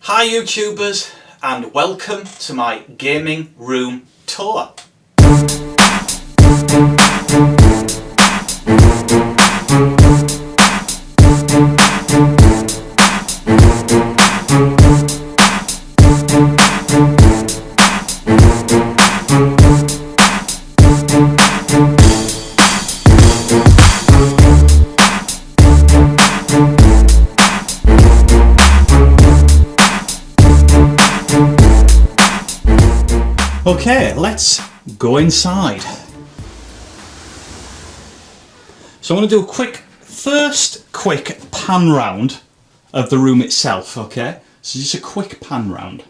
Hi YouTubers, and welcome to my gaming room tour. Okay, let's go inside. So I'm going to do a first quick pan round of the room itself, okay? So just a quick pan round.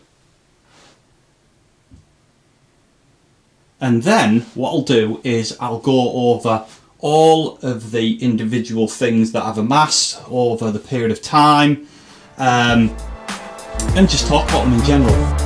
And then what I'll do is I'll go over all of the individual things that I've amassed over the period of time, and just talk about them in general.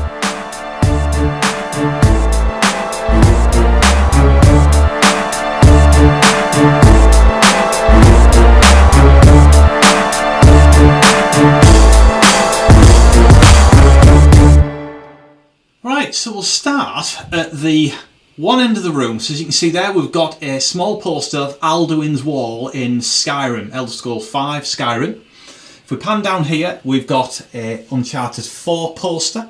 Right, so we'll start at the one end of the room. So as you can see there, we've got a small poster of Alduin's Wall in Skyrim, Elder Scrolls 5 Skyrim. If we pan down here, we've got a Uncharted 4 poster.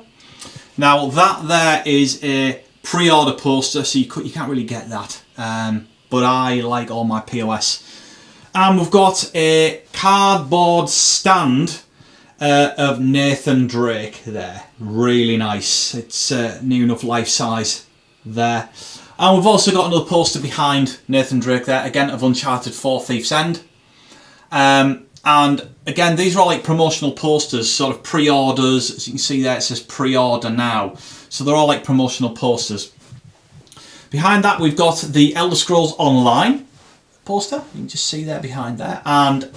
Now that there is a pre-order poster, so you can't really get that, but I like all my POS. And we've got a cardboard stand of Nathan Drake there. Really nice. It's near enough life size there. And we've also got another poster behind Nathan Drake there, again of Uncharted 4 Thief's End. And again, these are all like promotional posters, sort of pre-orders. As you can see there, it says pre-order now. So they're all like promotional posters. Behind that, we've got the Elder Scrolls Online poster. You can just see there behind there. And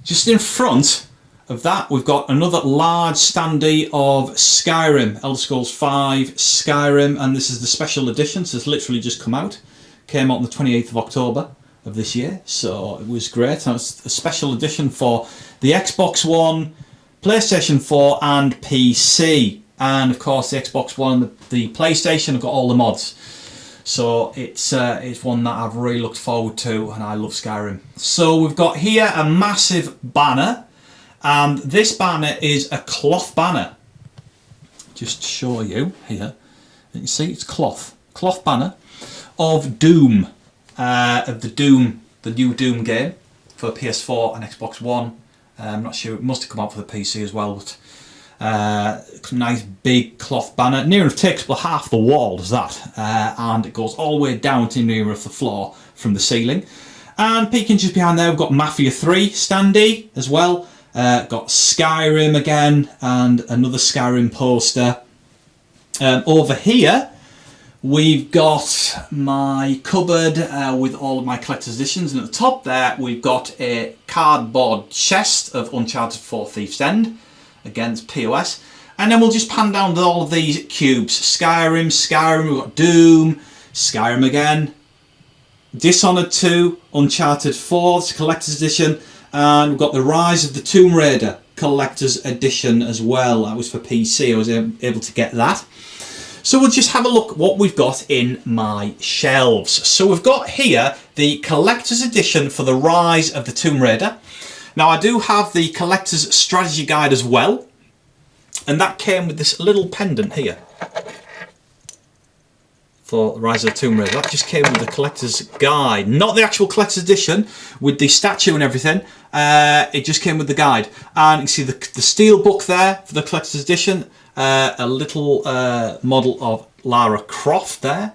just in front of that, we've got another large standee of Skyrim, Elder Scrolls 5 Skyrim, and this is the special edition, so it's literally just come out. Came out on the 28th of October of this year, so it was great. And it's a special edition for the Xbox One, PlayStation 4 and PC. And of course the Xbox One and the PlayStation have got all the mods. So it's one that I've really looked forward to, and I love Skyrim. So we've got here a massive banner. And this banner is a cloth banner. Just to show you here, you can see it's cloth banner of Doom, the new Doom game for PS4 and Xbox One. I'm not sure, it must have come out for the PC as well. But nice big cloth banner, near enough takes up half the wall, does that, and it goes all the way down to near enough the floor from the ceiling. And peeking just behind there, we've got Mafia 3 standee as well. Got Skyrim again, and another Skyrim poster. Over here we've got my cupboard with all of my collector's editions, and at the top there we've got a cardboard chest of Uncharted 4 Thief's End, again it's POS. And then we'll just pan down to all of these cubes. Skyrim, we've got Doom, Skyrim again, Dishonored 2, Uncharted 4, it's a collector's edition. And we've got the Rise of the Tomb Raider Collector's Edition as well. That was for PC, I was able to get that. So we'll just have a look at what we've got in my shelves. So we've got here the Collector's Edition for the Rise of the Tomb Raider. Now I do have the Collector's Strategy Guide as well. And that came with this little pendant here for Rise of the Tomb Raider. That just came with the Collector's Guide, not the actual Collector's Edition with the statue and everything. It just came with the guide, and you can see the steel book there for the Collector's Edition. A little model of Lara Croft there,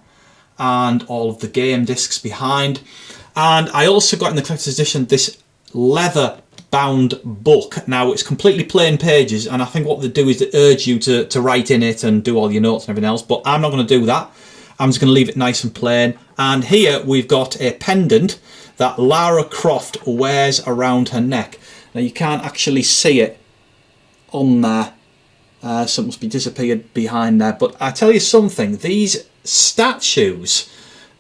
and all of the game discs behind. And I also got in the Collector's Edition this leather bound book. Now it's completely plain pages, and I think what they do is they urge you to write in it and do all your notes and everything else, but I'm not going to do that. I'm just going to leave it nice and plain. And here we've got a pendant that Lara Croft wears around her neck. Now you can't actually see it on there, so it must be disappeared behind there. But I tell you something, these statues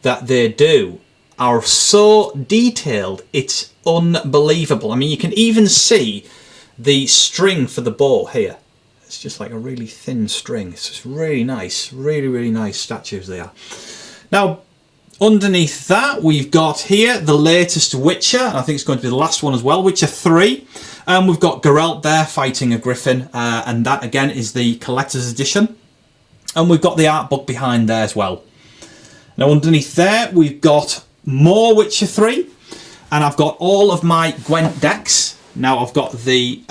that they do are so detailed, it's unbelievable. I mean, you can even see the string for the bow here. It's just like a really thin string. It's just really nice, really nice statues they are. Now, underneath that, we've got here the latest Witcher. I think it's going to be the last one as well, Witcher 3. And we've got Geralt there fighting a griffin, and that again is the collector's edition. And we've got the art book behind there as well. Now underneath there, we've got more Witcher 3, and I've got all of my Gwent decks. Now I've got the,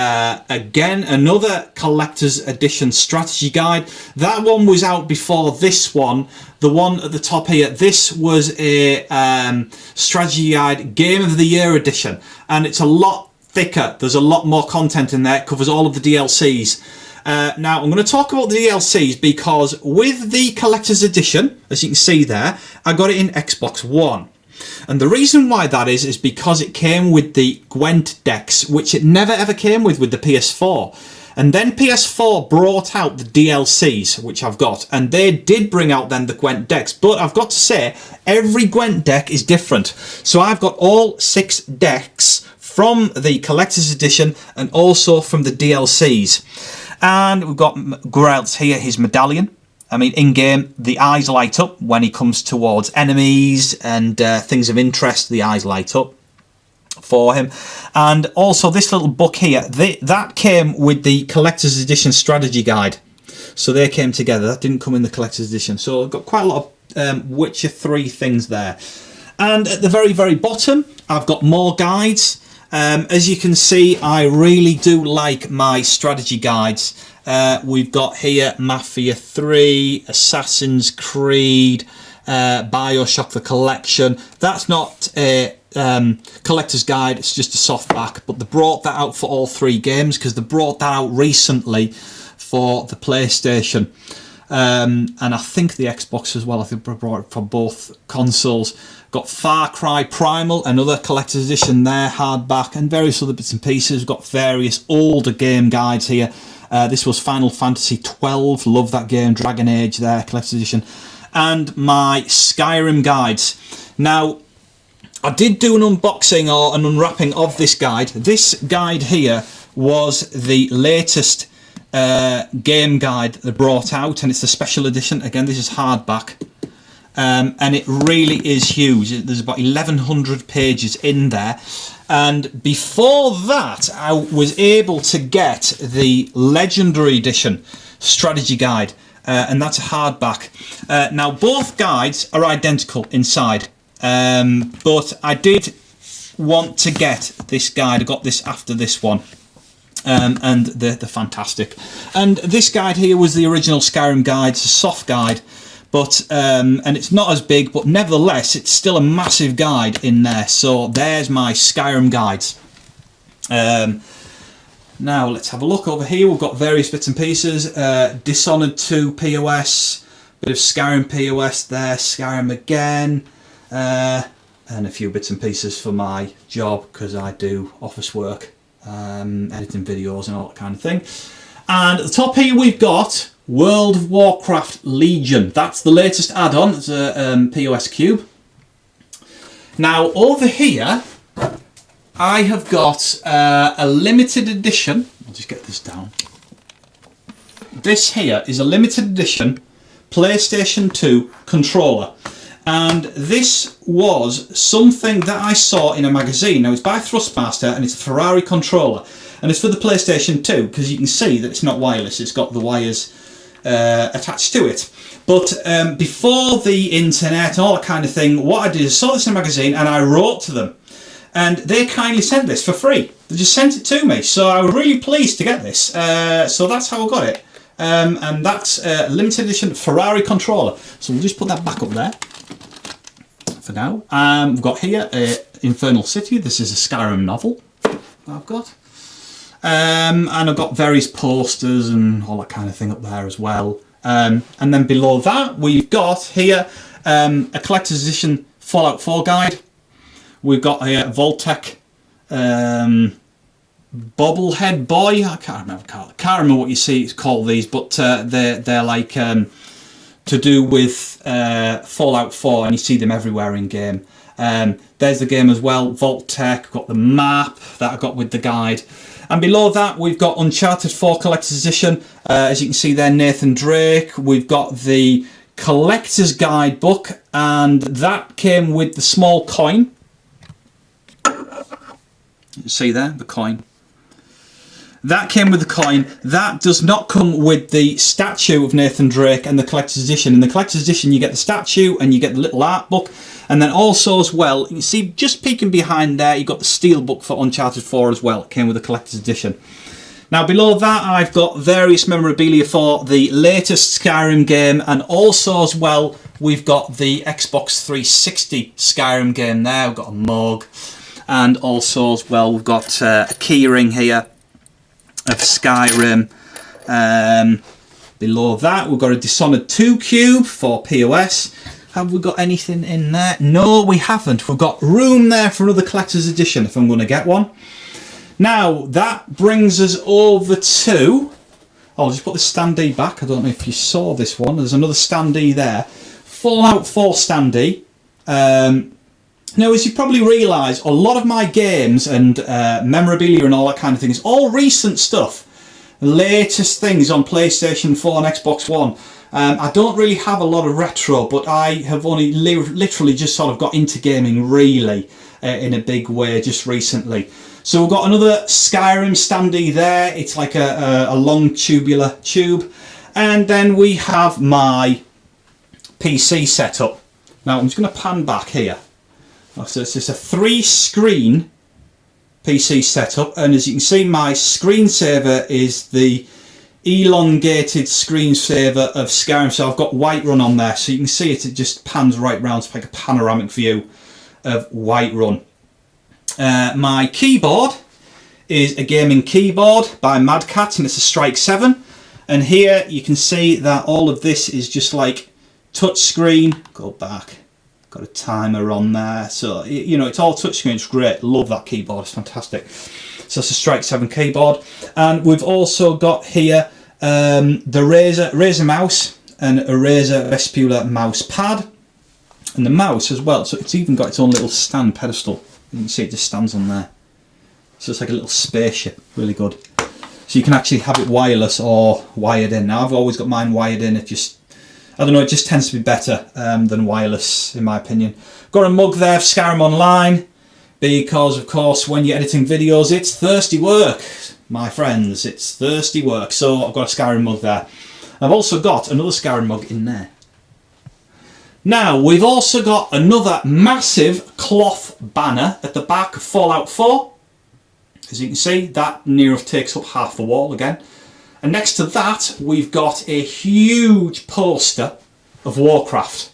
again, another collector's edition strategy guide. That one was out before this one. The one at the top here, this was a strategy guide Game of the Year edition, and it's a lot thicker. There's a lot more content in there. It covers all of the DLCs. Now I'm going to talk about the DLCs because with the collector's edition, as you can see there, I got it in Xbox One. And the reason why that is because it came with the Gwent decks, which it never ever came with the PS4. And then PS4 brought out the DLCs, which I've got, and they did bring out then the Gwent decks. But I've got to say, every Gwent deck is different. So I've got all 6 decks from the collector's edition and also from the DLCs. And we've got Geralt here, his medallion. I mean, in-game, the eyes light up when he comes towards enemies and things of interest. The eyes light up for him. And also this little book here, that came with the collector's edition strategy guide. So they came together. That didn't come in the collector's edition. So I've got quite a lot of Witcher 3 things there. And at the very bottom, I've got more guides. As you can see, I really do like my strategy guides. We've got here Mafia 3, Assassin's Creed, Bioshock the Collection. That's not a collector's guide, it's just a softback, but they brought that out for all 3 games because they brought that out recently for the PlayStation. And I think the Xbox as well. I think they brought it for both consoles. Got Far Cry Primal, another collector's edition there, hardback, and various other bits and pieces. We've got various older game guides here. This was Final Fantasy 12, love that game. Dragon Age there, collector's edition. And my Skyrim Guides. Now, I did do an unboxing or an unwrapping of this guide. This guide here was the latest game guide that they brought out, and it's a special edition. Again, this is hardback. And it really is huge. There's about 1,100 pages in there. And before that, I was able to get the Legendary Edition strategy guide, and that's a hardback. Now, both guides are identical inside, but I did want to get this guide. I got this after this one. And they're fantastic. And this guide here was the original Skyrim guide. It's a soft guide. But and it's not as big, but nevertheless, it's still a massive guide in there. So there's my Skyrim guides. Now let's have a look over here. We've got various bits and pieces. Dishonored 2 POS, bit of Skyrim POS there, Skyrim again, and a few bits and pieces for my job because I do office work, editing videos and all that kind of thing. And at the top here we've got World of Warcraft Legion. That's the latest add-on. It's a POS cube. Now over here I have got a limited edition. I'll just get this down. This here is a limited edition PlayStation 2 controller. And this was something that I saw in a magazine. Now it's by Thrustmaster and it's a Ferrari controller. And it's for the PlayStation 2 because you can see that it's not wireless. It's got the wires attached to it. But before the internet and all that kind of thing, what I did is saw this in a magazine and I wrote to them. And they kindly sent this for free. They just sent it to me. So I was really pleased to get this. So that's how I got it. And that's a limited edition Ferrari controller. So we'll just put that back up there for now. We've got here Infernal City. This is a Skyrim novel that I've got. And I've got various posters and all that kind of thing up there as well. And then below that we've got here a collector's edition Fallout 4 guide. We've got a Voltec bobblehead boy. I can't remember what you see it's called these, but they're like to do with Fallout 4, and you see them everywhere in game. There's the game as well, Voltec. Got the map that I got with the guide. And below that, we've got Uncharted 4 Collector's Edition. As you can see there, Nathan Drake. We've got the Collector's Guide book, and that came with the small coin. You see there, the coin. That came with the coin. That does not come with the statue of Nathan Drake and the Collector's Edition. In the Collector's Edition, you get the statue and you get the little art book. And then also as well, you see just peeking behind there, you've got the steel book for Uncharted 4 as well. It came with the Collector's Edition. Now below that, I've got various memorabilia for the latest Skyrim game, and also as well, we've got the Xbox 360 Skyrim game there. We've got a mug, and also as well, we've got a keyring here of Skyrim. Below that, we've got a Dishonored 2 cube for POS. Have we got anything in there? No, we haven't. We've got room there for another collector's edition if I'm going to get one. Now, that brings us over to... I'll just put the standee back. I don't know if you saw this one. There's another standee there. Fallout 4 standee. Now, as you probably realise, a lot of my games and memorabilia and all that kind of thing is all recent stuff. The latest things on PlayStation 4 and Xbox One. I don't really have a lot of retro, but I have only literally just sort of got into gaming really in a big way just recently. So we've got another Skyrim standee there. It's like a long tubular tube. And then we have my PC setup. Now I'm just going to pan back here. So it's just a 3-screen PC setup, and as you can see, my screensaver is the elongated screensaver of Skyrim. So I've got Whiterun on there, so you can see it just pans right round. It's like a panoramic view of Whiterun. My keyboard is a gaming keyboard by Mad Cat, and it's a Strike 7. And here you can see that all of this is just like touch screen. Go back. Got a timer on there, so you know it's all touchscreen. It's great. Love that keyboard. It's fantastic. So it's a Strike 7 keyboard, and we've also got here the Razer mouse and a Razer Vespula mouse pad, and the mouse as well. So it's even got its own little stand pedestal. You can see it just stands on there. So it's like a little spaceship. Really good. So you can actually have it wireless or wired in. Now I've always got mine wired in. It just I don't know, it just tends to be better than wireless, in my opinion. Got a mug there of Skyrim Online, because, of course, when you're editing videos, it's thirsty work, my friends. It's thirsty work. So I've got a Skyrim mug there. I've also got another Skyrim mug in there. Now, we've also got another massive cloth banner at the back of Fallout 4. As you can see, that near enough takes up half the wall again. And next to that, we've got a huge poster of Warcraft.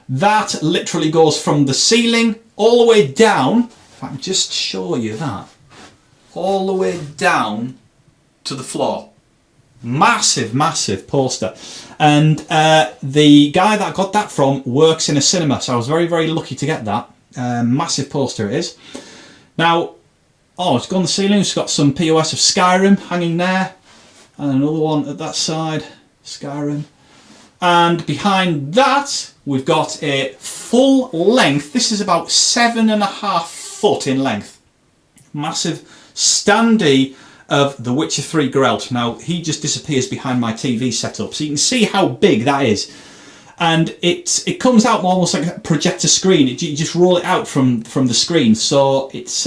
That literally goes from the ceiling all the way down, if I can just show you that, all the way down to the floor. Massive, massive poster. And the guy that I got that from works in a cinema, so I was very, very lucky to get that. Massive poster it is. Now, it's gone on the ceiling, it's got some POS of Skyrim hanging there. And another one at that side, Skyrim. And behind that, we've got a full length, this is about 7.5 foot in length. Massive standee of The Witcher 3 Geralt. Now, he just disappears behind my TV setup, so you can see how big that is. And it comes out almost like a projector screen. You just roll it out from the screen, so it's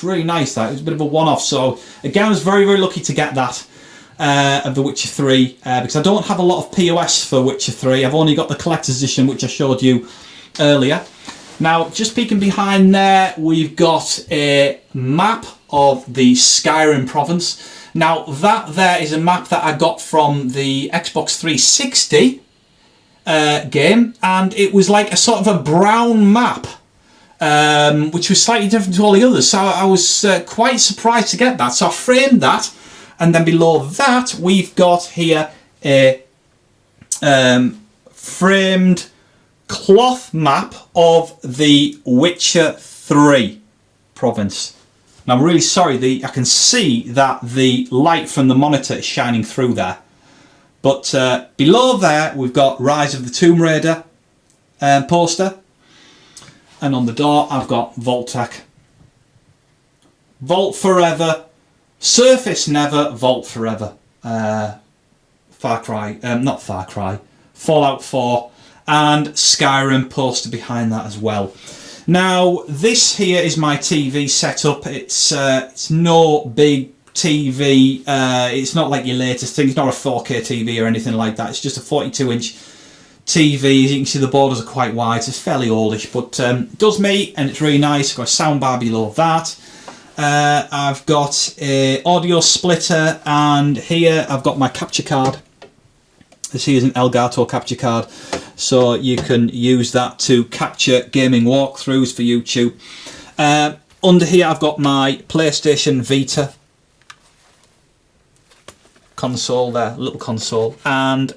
really nice. That it was a bit of a one-off. So again, I was very, very lucky to get that. Of The Witcher 3 because I don't have a lot of POS for Witcher 3. I've only got the collector's edition, which I showed you earlier. Now, just peeking behind there, we've got a map of the Skyrim province. Now, that there is a map that I got from the Xbox 360 game, and it was like a sort of a brown map, which was slightly different to all the others. So I was quite surprised to get that. So I framed that. And then below that, we've got here a framed cloth map of the Witcher 3 province. Now, I'm really sorry, I can see that the light from the monitor is shining through there. But below there, we've got Rise of the Tomb Raider poster. And on the door, I've got Vault-Tec. Vault Forever. Surface never, Vault forever. Fallout 4, and Skyrim poster behind that as well. Now, this here is my TV setup. It's no big TV. It's not like your latest thing. It's not a 4K TV or anything like that. It's just a 42-inch TV. As you can see, the borders are quite wide. It's fairly oldish, but it does me, and it's really nice. I've got a soundbar below that. I've got a audio splitter, and here I've got my capture card. This here is an Elgato capture card, so you can use that to capture gaming walkthroughs for YouTube. Under here I've got my PlayStation Vita console there, little console, and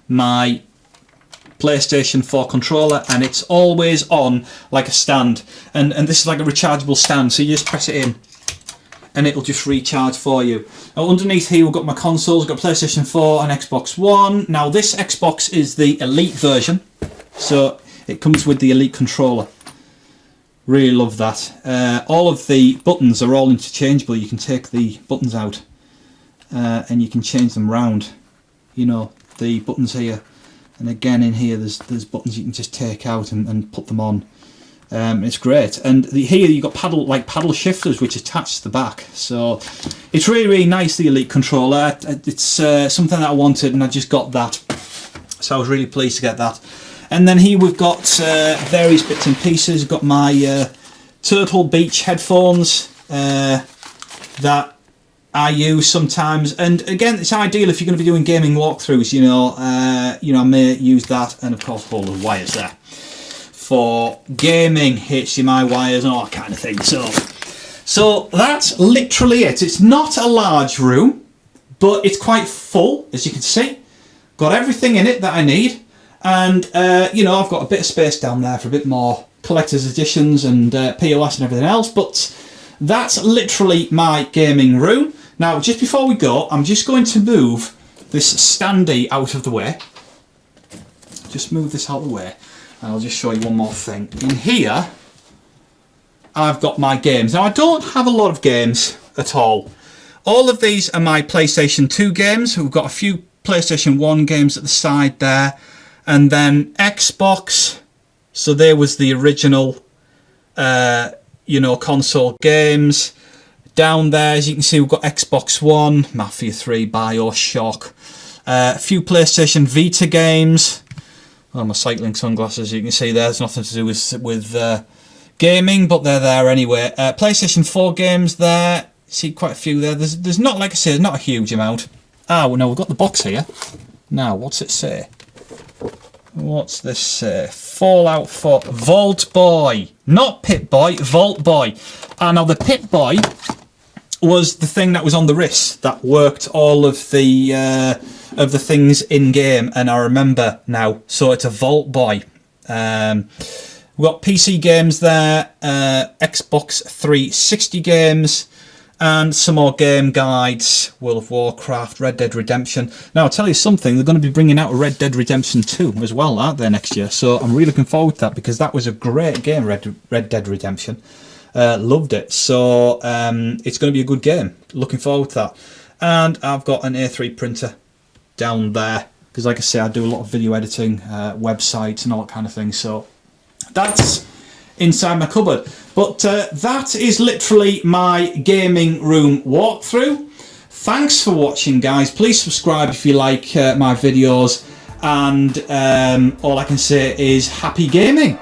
my PlayStation 4 controller, and it's always on like a stand, and this is like a rechargeable stand, so you just press it in and it'll just recharge for you. Now underneath here we've got my consoles. We've got PlayStation 4 and Xbox One. Now this Xbox is the Elite version, so it comes with the Elite controller. Really love that. All of the buttons are all interchangeable. You can take the buttons out and you can change them round. You know, the buttons here, and again in here there's buttons you can just take out and put them on. It's great, and here you've got paddle shifters which attach to the back, so it's really nice, the Elite controller. It's something that I wanted, and I just got that, so I was really pleased to get that. And then here we've got various bits and pieces. We've got my Turtle Beach headphones that I use sometimes, and again it's ideal if you're going to be doing gaming walkthroughs. You know, I may use that, and of course all the wires there for gaming, HDMI wires and all that kind of thing. So that's literally it. It's not a large room, but it's quite full, as you can see. Got everything in it that I need, and you know, I've got a bit of space down there for a bit more collector's editions and POS and everything else, but that's literally my gaming room. Now, just before we go, I'm just going to move this standee out of the way. Just move this out of the way. And I'll just show you one more thing. In here, I've got my games. Now, I don't have a lot of games at all. All of these are my PlayStation 2 games. We've got a few PlayStation 1 games at the side there. And then Xbox. So there was the original, you know, console games. Down there, as you can see, we've got Xbox One, Mafia 3, BioShock. A few PlayStation Vita games. Oh, my cycling sunglasses, you can see there's nothing to do with gaming, but they're there anyway. PlayStation 4 games there, see quite a few there. There's not, like I say, there's not a huge amount. Ah, well, no, we've got the box here. Now, what's it say? What's this say? Fallout 4, Vault Boy. Not Pit Boy, Vault Boy. And now the Pit Boy was the thing that was on the wrist that worked all of the things in game, and I remember now. So it's a Vault Boy. We've got PC games there, Xbox 360 games, and some more game guides. World of Warcraft, Red Dead Redemption. Now I'll tell you something, they're going to be bringing out a Red Dead Redemption 2 as well, aren't they, next year? So I'm really looking forward to that, because that was a great game, Red Dead Redemption. Loved it. So it's going to be a good game. Looking forward to that. And I've got an A3 printer down there, because like I say, I do a lot of video editing, websites and all that kind of thing, so that's inside my cupboard. But that is literally my gaming room walkthrough. Thanks for watching, guys. Please subscribe if you like my videos, and all I can say is happy gaming.